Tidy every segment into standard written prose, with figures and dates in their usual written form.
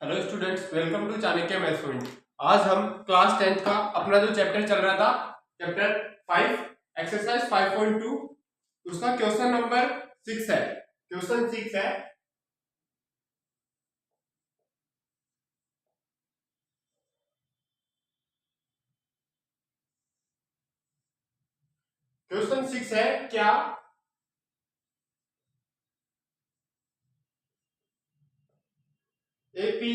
Hello students, welcome to Chanakya maths point. आज हम class 10th का अपना जो चैप्टर चल रहा था, चैप्टर 5 एक्सरसाइज 5.2, उसका क्वेश्चन नंबर 6 है। क्वेश्चन 6 है, क्वेश्चन 6 है क्या एपी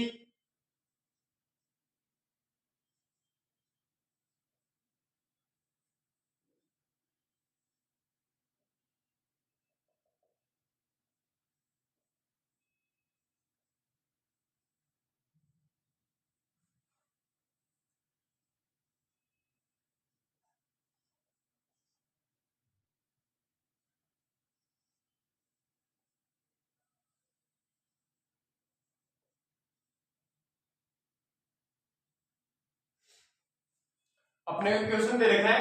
अपने क्वेश्चन दे रखा है,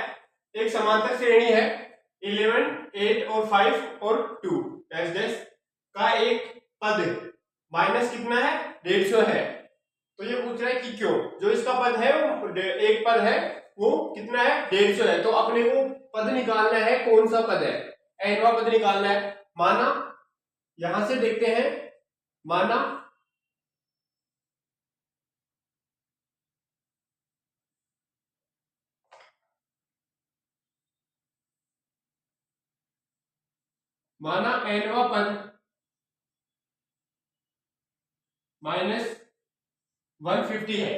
एक समांतर श्रेणी है 11, 8 और 5 और 2 डैश डैश का एक पद माइनस कितना है 150 है। तो ये पूछ रहा है कि क्यों, जो इसका पद है वो एक पद है वो कितना है 150 है। तो अपने को पद निकालना है, कौन सा पद है, nवां पद निकालना है। माना यहां से देखते हैं, माना nवां पद माइनस 150 है।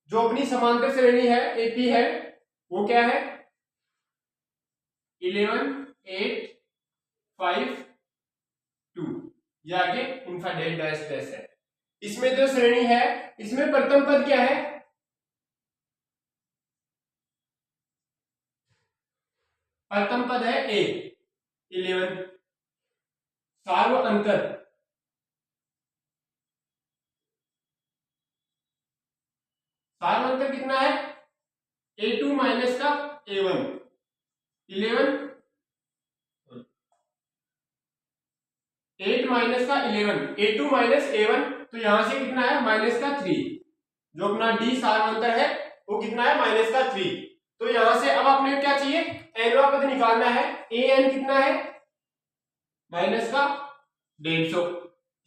जो अपनी समांतर श्रेणी है एपी है वो क्या है 11, 8, 5, 2, ये आगे इनका डेल डैश डैश है। इसमें जो श्रेणी है इसमें प्रथम पद क्या है, प्रथम पद है ए 11, सार्व अंतर कितना है a2 माइनस का a1 11, 8 माइनस का 11 a2 माइनस a1, तो यहां से कितना है माइनस का 3। जो अपना डी सार्व अंतर है वो कितना है माइनस का 3। तो यहां से अब आपने क्या चाहिए nवां पद निकालना है। an कितना है माइनस का 150।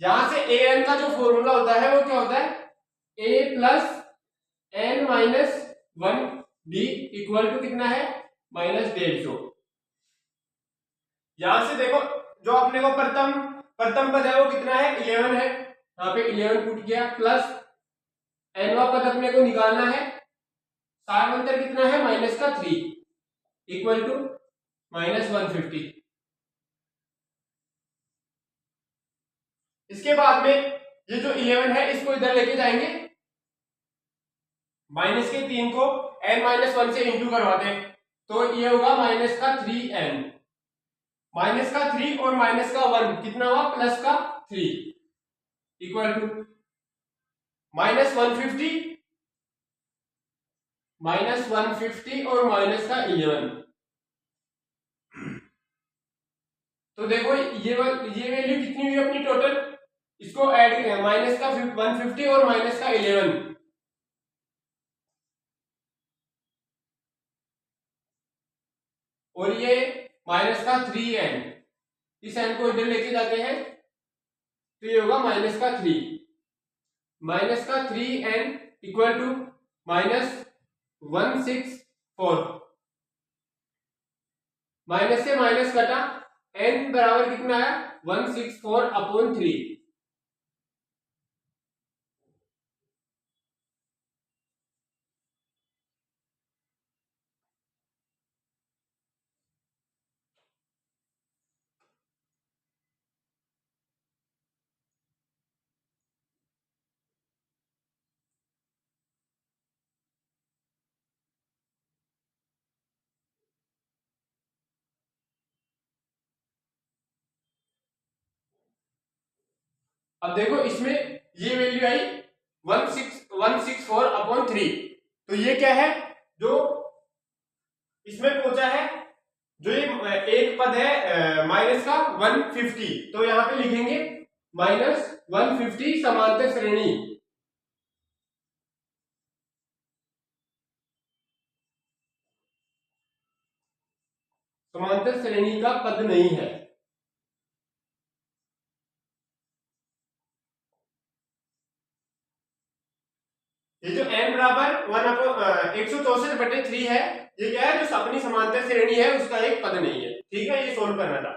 यहां से an का जो फॉर्मूला होता है वो क्या होता है a plus n minus 1 d equal to कितना है माइनस 150। यहां से देखो जो अपने को प्रथम पद है वो कितना है 11 है, यहाँ पे 11 पुट किया, प्लस nवां पद अपने को निकालना है, सार्वंतर कितना है माइनस का 3 इक्वल टू माइनस 150। इसके बाद में ये जो 11 है इसको इधर लेके जाएंगे, माइनस के 3 को n माइनस 1 से इंटू करवाते हैं, तो ये होगा माइनस का 3n, माइनस का 3 और माइनस का 1 कितना हुआ प्लस का 3 इक्वल टू माइनस 150, माइनस 150 और माइनस का 11। तो देखो ये वैल्यू कितनी हुई अपनी टोटल, इसको ऐड करें, माइनस का 150 और माइनस का 11, और ये माइनस का 3n, इस n को इधर लेके जाते हैं तो ये होगा माइनस का 3, माइनस का 3n equal to minus 164। Minus से माइनस कटा, n बराबर कितना है 164 अपॉन 3। अब देखो इसमें ये वैल्यू आई 164 अपॉन 3, तो ये क्या है जो इसमें पहुंचा है, जो ये एक पद है माइनस का 150, तो यहां पे लिखेंगे माइनस 150 समांतर श्रेणी। समांतर श्रेणी का पद नहीं है। ये जो n बराबर 164/3 है, ये क्या है, जो अपनी समांतर श्रेणी है उसका एक पद नहीं है। ठीक है, ये सोल्व करना था।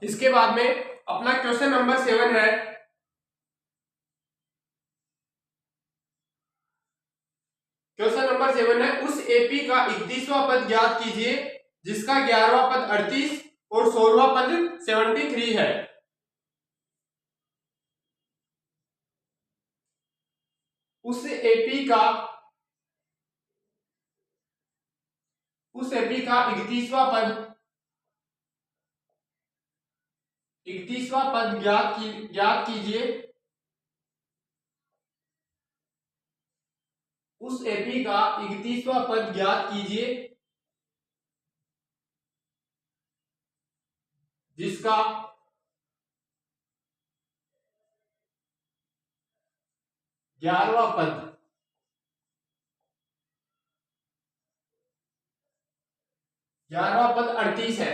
इसके बाद में अपना क्वेश्चन नंबर 7 है। क्वेश्चन नंबर 7 है, उस एपी का 31वां पद ज्ञात कीजिए जिसका 11वां पद 38 और 16वां पद 73 है। उस एपी का 31वां पद ज्ञात कीजिए। उस एपी का 31वां पद ज्ञात कीजिए जिसका 11वां पद 38 है।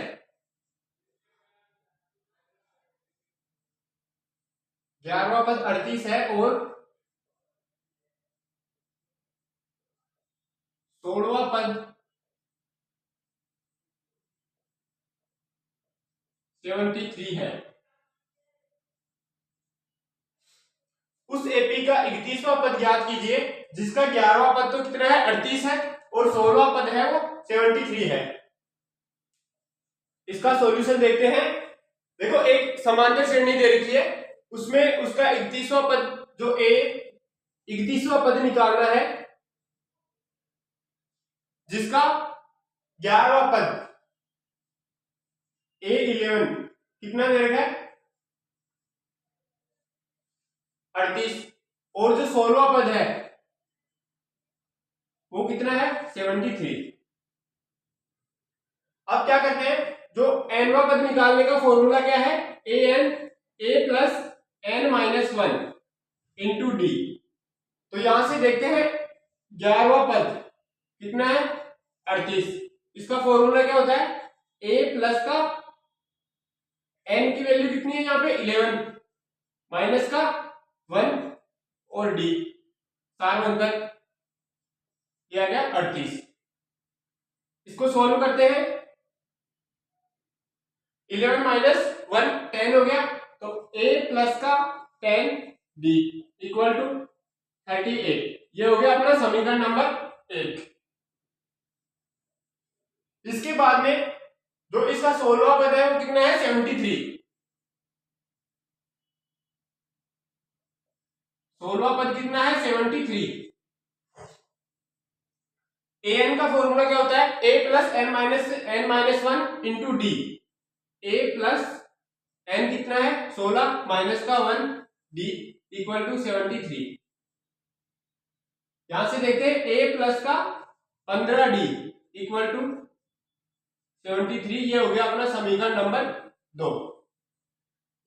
11वां पद 38 है और 16वां पद 73 है। उस एपी का 31वां पद ज्ञात कीजिए जिसका 11वां पद तो कितना है, 38 है, और 16वां पद है वो 73 है। इसका सॉल्यूशन देखते हैं। देखो, एक समांतर श्रेणी दे रखी है, उसमें उसका 31वां पद जो 31वां पद निकालना है जिसका 11वां पद A11 कितना दे रखा है, 38, और जो 16वां पद है वो कितना है, 73। अब क्या करते हैं, जो nवां पद निकालने का फॉर्मूला क्या है, a plus n minus 1 into D. तो यहां से देखते हैं 11वां पद कितना है, 38। इसका फॉर्मूला क्या होता है, a प्लस का n की वैल्यू कितनी है, यहाँ पे 11 माइनस का 1 और d, सार अंतर, ये आ गया 38। इसको सोल्व करते हैं। 11 माइनस 1 10 हो गया, तो a प्लस का 10 d इक्वल टू 38। ये हो गया अपना समीकरण नंबर 1। इसके बाद में जो इसका 16वां पद है वो कितना है, 73। 16वां पद कितना है, 73। an का फॉर्मूला क्या होता है, a plus n minus 1 into D. a plus n कितना है, 16 माइनस का 1 d इक्वल टू 73। यहां से देखते हैं a प्लस का 15 d इक्वल टू 73। ये हो गया अपना समीकरण नंबर 2।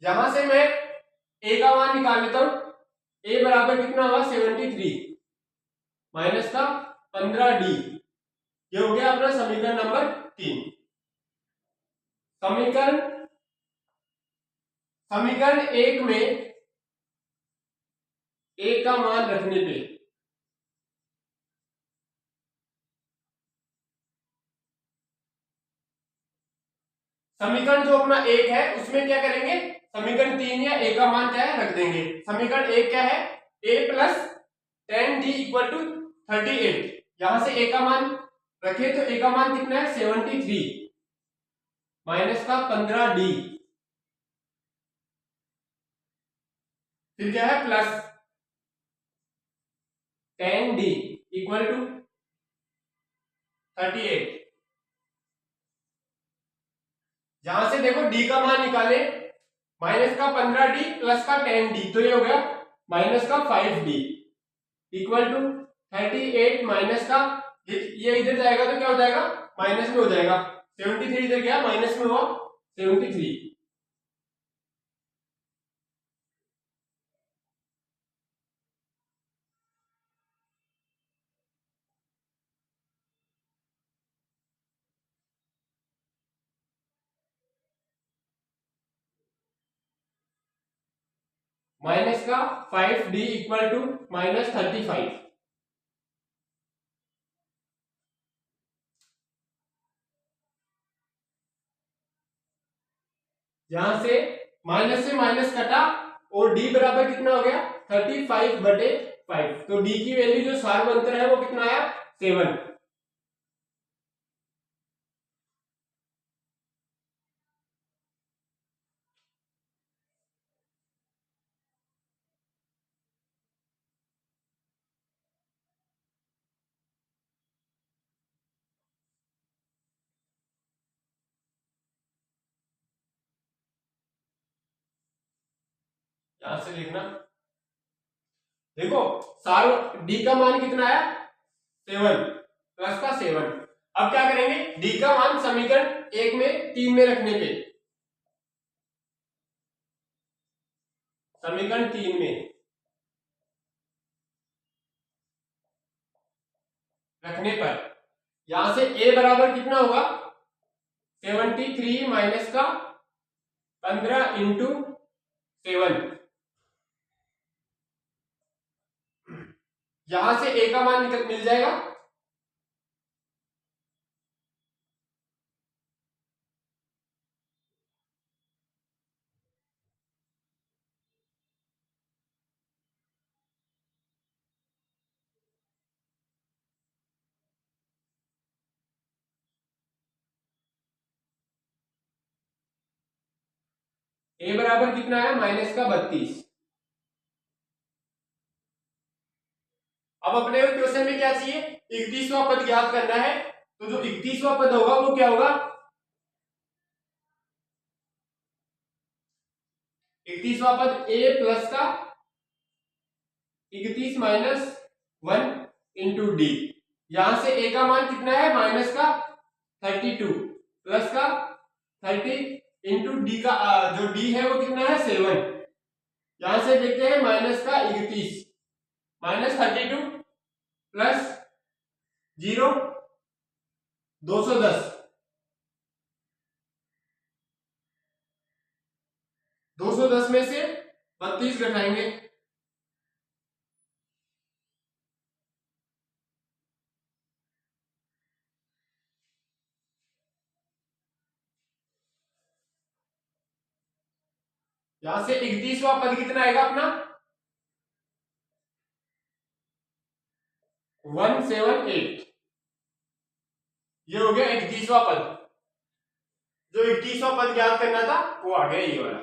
यहां से मैं a का मान निकाल लेता हूं। a बराबर कितना हुआ, 73 माइनस का 15 d। ये हो गया अपना समीकरण नंबर 3। समीकरण 1 में a का मान रखने पे समीकरण जो अपना 1 है उसमें क्या करेंगे, समीकरण 3 या a का मान क्या है, रख देंगे। समीकरण 1 क्या है, a plus 10d equal to 38। यहां से a का मान रखे तो a का मान कितना है 73 माइनस का 15d, फिर क्या है प्लस 10d इक्वल टू 38। यहां से देखो d का मान निकाले, माइनस का 15d प्लस का 10d, तो ये हो गया माइनस का 5d इक्वल टू 38 माइनस का ये इधर जाएगा तो क्या हो जाएगा माइनस में हो जाएगा, 73 इधर गया माइनस में हुआ 73। माइनस का 5d इक्वल टू माइनस 35। यहां से माइनस कटा और d बराबर कितना हो गया 35/5, तो d की वैल्यू जो सार्वंतर है वो कितना आया 7। यहां से देखना, देखो सार्व d का मान कितना आया 7 प्लस का 7। अब क्या करेंगे d का मान समीकरण 1 में 3 में रखने पे, समीकरण 3 में रखने पर यहां से a बराबर कितना होगा 73 माइनस का 15 इंटू 7। यहां से a का मान मिल जाएगा, a बराबर कितना है माइनस का 32। अब अपने क्वेश्चन में क्या चाहिए 31वां पद ज्ञात करना है, तो जो 31वां पद होगा वो क्या होगा 31वां पद a प्लस का 31 माइनस 1 इंटू डी। यहां से a का मान कितना है माइनस का 32 प्लस का 30 इंटू डी का जो d है वो कितना है 7। यहां से देखते हैं माइनस का 31 माइनस 32 प्लस 0 210, 210 में से 32 घटाएंगे, यहां से 31वां पद कितना आएगा अपना 178। ये हो गया 31वां पद, जो 31वां पद ज्ञात करना था वो आ गया ये वाला।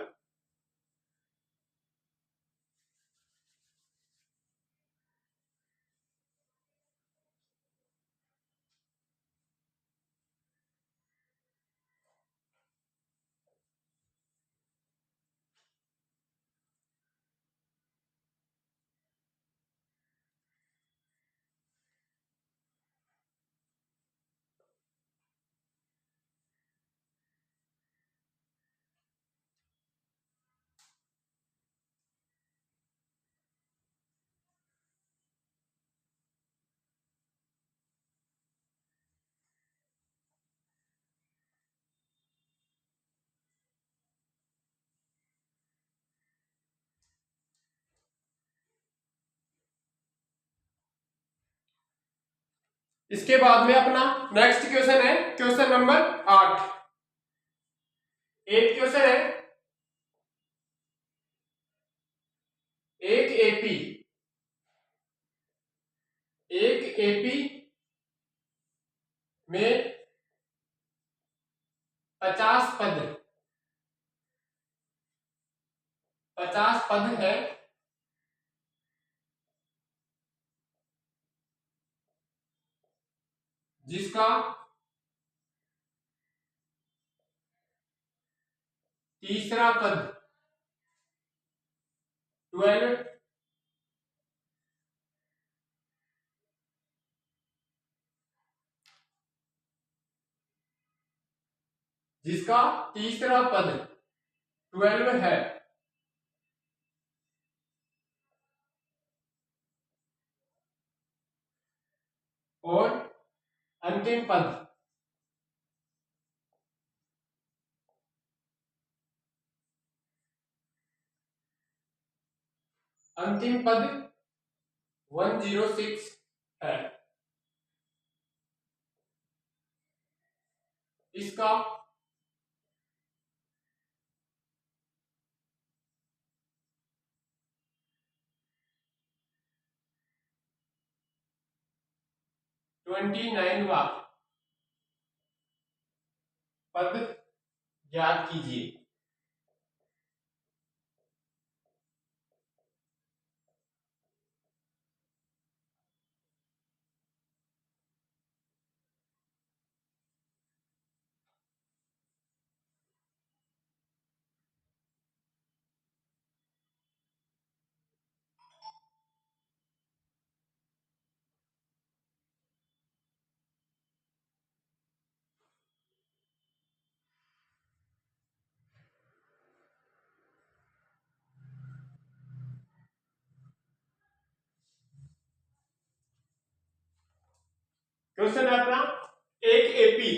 इसके बाद में अपना नेक्स्ट क्वेश्चन है क्वेश्चन नंबर 8। एक क्वेश्चन है, एक एपी एपी में 50 पद है, जिसका तीसरा पद 12, जिसका तीसरा पद 12 है, और अंतिम पद अंतिम पद 106 है। इसका ट्वेंटी 29वां पद ज्ञात कीजिए। क्वेश्चन है अपना, एक एपी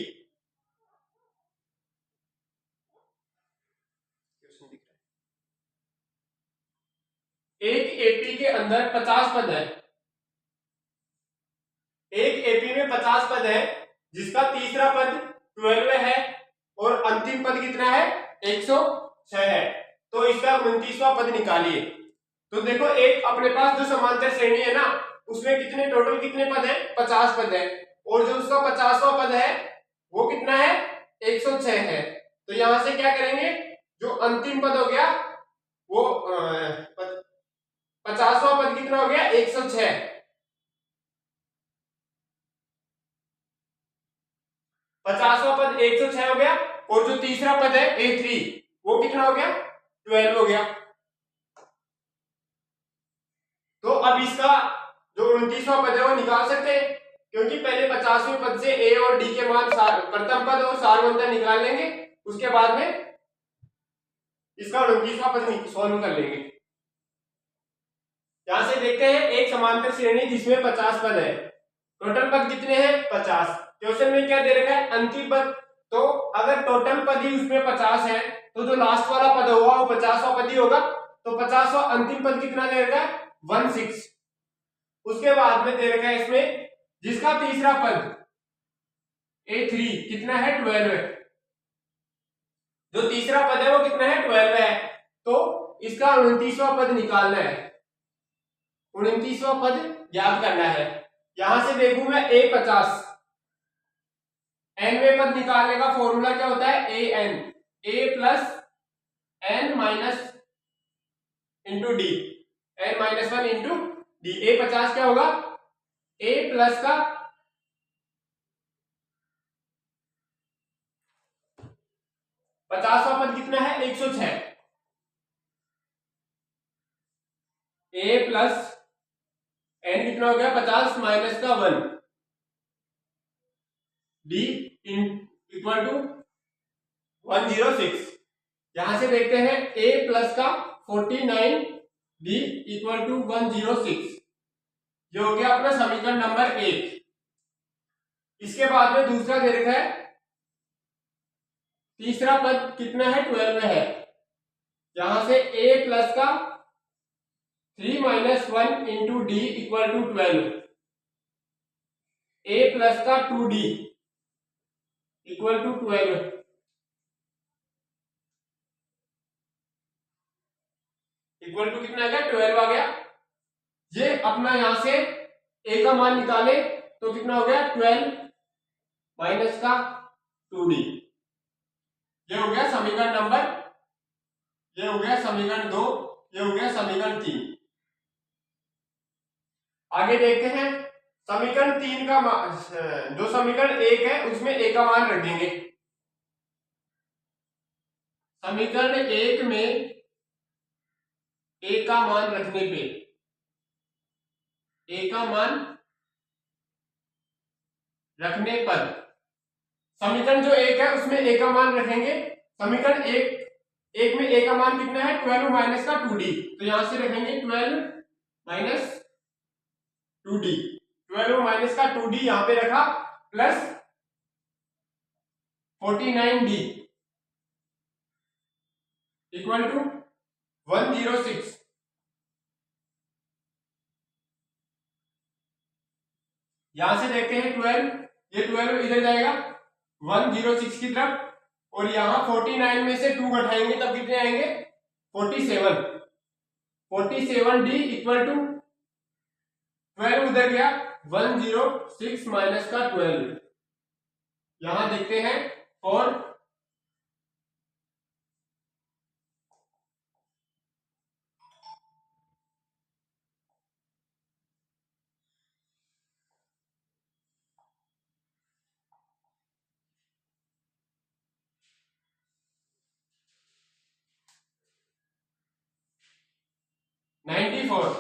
के अंदर 50 पद है। एक एपी में 50 पद है, जिसका तीसरा पद 12 है और अंतिम पद कितना है, 106 है। तो इसका 29वां पद निकालिए। तो देखो, एक अपने पास जो समांतर श्रेणी है ना, उसमें कितने टोटल कितने पद है, 50 पद है, और जो उसका 50वां पद है वो कितना है, 106 है। तो यहां से क्या करेंगे, जो अंतिम पद हो गया वो 50वां पद कितना हो गया, 106। 50वां पद 106 हो गया, और जो तीसरा पद है A3 वो कितना हो गया, 12 हो गया। तो अब इसका जो 29वां पद है वो निकाल सकते हैं, क्योंकि पहले 50वें पद से A और D के मान प्रथम पद और सारवंतर निकाल लेंगे, उसके बाद में इसका 29वां पद सॉल्व कर लेंगे। यहां से देखते हैं, एक समांतर श्रेणी जिसमें 50 पद है, टोटल पद कितने हैं, 50। क्वेश्चन में क्या दे रखा है, अंतिम पद। तो अगर टोटल पद ही उसमें 50 है, तो जो लास्ट वाला पद होगा वो 50वां पद ही होगा। तो 50वां अंतिम पद कितना दे रखा है, 16। उसके बाद में दे रखा है इसमें, जिसका तीसरा पद A3 कितना है, 12 है। जो तीसरा पद है वो कितना है, 12 है। तो इसका 29वां पद निकालना है, 29वां पद ज्ञात करना है। यहां से देखूं मैं, A50 nवें पद निकालने का फॉर्मूला क्या होता है, an, a plus n minus into D, n minus 1 into D. A50 क्या होगा, a प्लस का 50वां पद कितना है, 106। a प्लस n कितना हो गया, 50 माइनस का 1, d इक्वल टू 106। यहां से देखते हैं, a प्लस का 49, d इक्वल टू 106, जो हो गया अपना समीकरण नंबर 1। इसके बाद में दूसरा दे रखा है, तीसरा पद कितना है, 12 है। यहां से a प्लस का 3 minus 1 into d equal to 12, a plus का 2d equal to 12, equal to कितना आ गया, 12 आ गया। ये अपना यहां से ए का मान निकाले तो कितना हो गया 12 माइनस का 2d। ये हो गया समीकरण नंबर, ये हो गया समीकरण 2, ये हो गया समीकरण 3। आगे देखते हैं समीकरण 3 का जो समीकरण 1 है उसमें ए का मान रख देंगे। समीकरण 1 में ए का मान रखने पे, ए का मान रखने पर समीकरण जो 1 है उसमें ए का मान रखेंगे। समीकरण 1 में ए का मान कितना है 12 माइनस का 2d, तो यहां से रखेंगे 12 माइनस 2d। 12 माइनस का 2d यहां पे रखा प्लस 49d इक्वल टू 106। यहां से देखते हैं 12, ये 12 इधर जाएगा 106 की तरफ, और यहां 49 में से 2 घटाएंगे तब कितने आएंगे 47। 47d इक्वल टू 12 उधर गया 106 माइनस का 12। यहां देखते हैं और 94,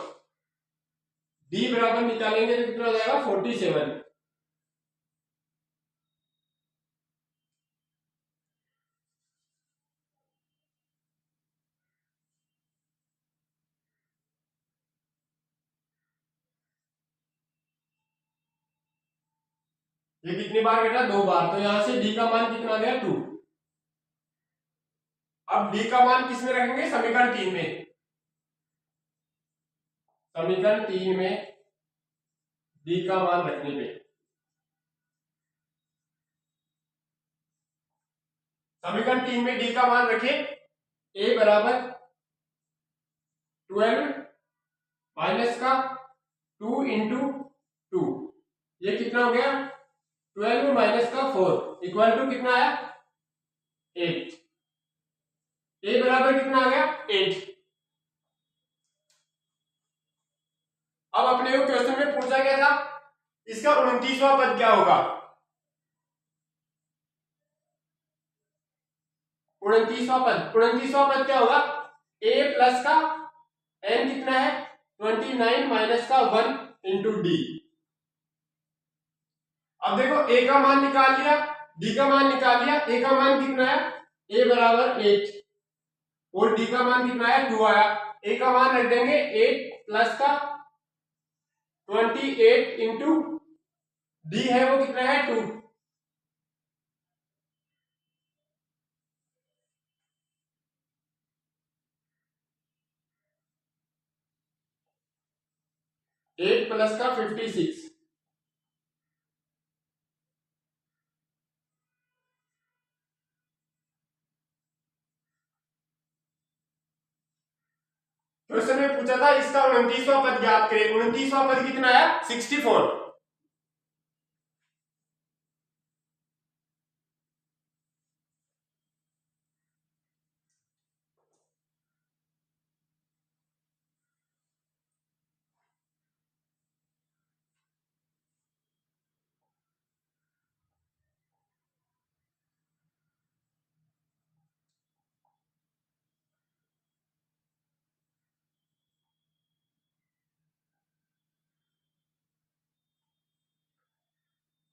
डी बराबर निकालेंगे तो कितना हो जाएगा 47। ये कितनी बार घटा 2 बार, तो यहां से डी का मान कितना आ गया 2। अब डी का मान किस में रखेंगे समीकरण 3 में। समीकरण 3 में डी का मान रखने पे समीकरण 3 में डी का मान रखे, ए बराबर 12 माइनस का 2 इंटू 2, ये कितना हो गया 12 माइनस का 4 इक्वल टू कितना आया 8। ए बराबर कितना आ गया 8। अब अपने को क्वेश्चन में पूछा गया था इसका 29वां पद क्या होगा। 29वां पद क्या होगा, a प्लस का n कितना है 29 माइनस का 1 इंटू डी। अब देखो a का मान निकाल लिया, d का मान निकाल लिया, a का मान कितना है a बराबर 8 और d का मान कितना है 2 आया। a का मान रख देंगे 8 प्लस का 28 इंटू डी है वो कितना है 2। 8 प्लस का 56, क्वेश्चन में पूछा था इसका 29वां पद ज्ञात करें। 29वां पद कितना है 64।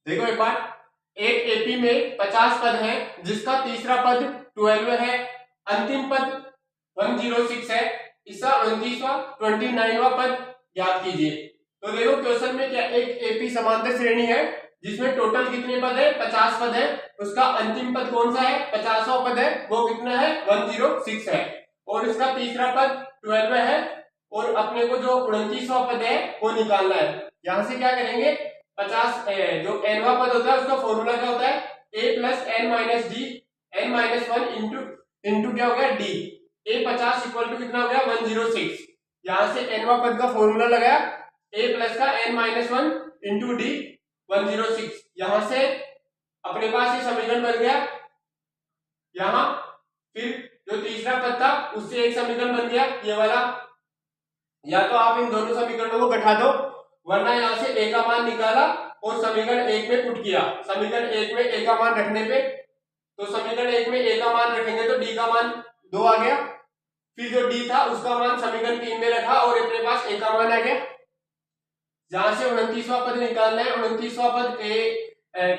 देखो एक बार, एक एपी में 50 पद है जिसका तीसरा पद 12 है, अंतिम पद 106 है, इसका 29वां 29वां पद याद कीजिए। तो देखो क्वेश्चन में क्या, एक एपी समांतर श्रेणी है जिसमें टोटल कितने पद है 50 पद है, उसका अंतिम पद कौन सा है 50वां पद है, वो कितना है 106 है, और इसका तीसरा पद 12 है, और अपने को जो 29वां पद है वो निकालना है। यहां से क्या करेंगे 50 जो nवा पद होता है उसका फॉर्मूला क्या होता है a plus n minus d, n minus 1 into क्या हो गया डी। a 50 इक्वल टू कितना हो गया 106। यहां से nवा पद का फॉर्मूला लगाया a प्लस का n माइनस 1 इंटू डी 106। यहां से अपने पास ये समीकरण बन गया। यहां फिर जो तीसरा पद था उससे एक समीकरण बन गया ये वाला। या तो आप इन दोनों समीकरणों को घटा दो, वरना यहां से a का मान निकाला और समीकरण एक में पुट किया। समीकरण एक में a का मान रखने पे, तो समीकरण एक में a का मान रखेंगे तो d का मान 2 आ गया। फिर जो d था उसका मान समीकरण 3 में रखा और अपने पास a का मान आ गया। जहां से 29वां पद निकालना है, 29वां पद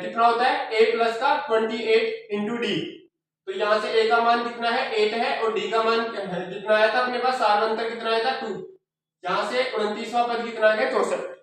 कितना होता है a प्लस का 28 इंटू डी। तो यहां से a का मान कितना है 8 है और d का मान कितना आया था अपने पास, सार अंतर कितना आया था 2। यहां से 29वां पद कितना आ गया 64।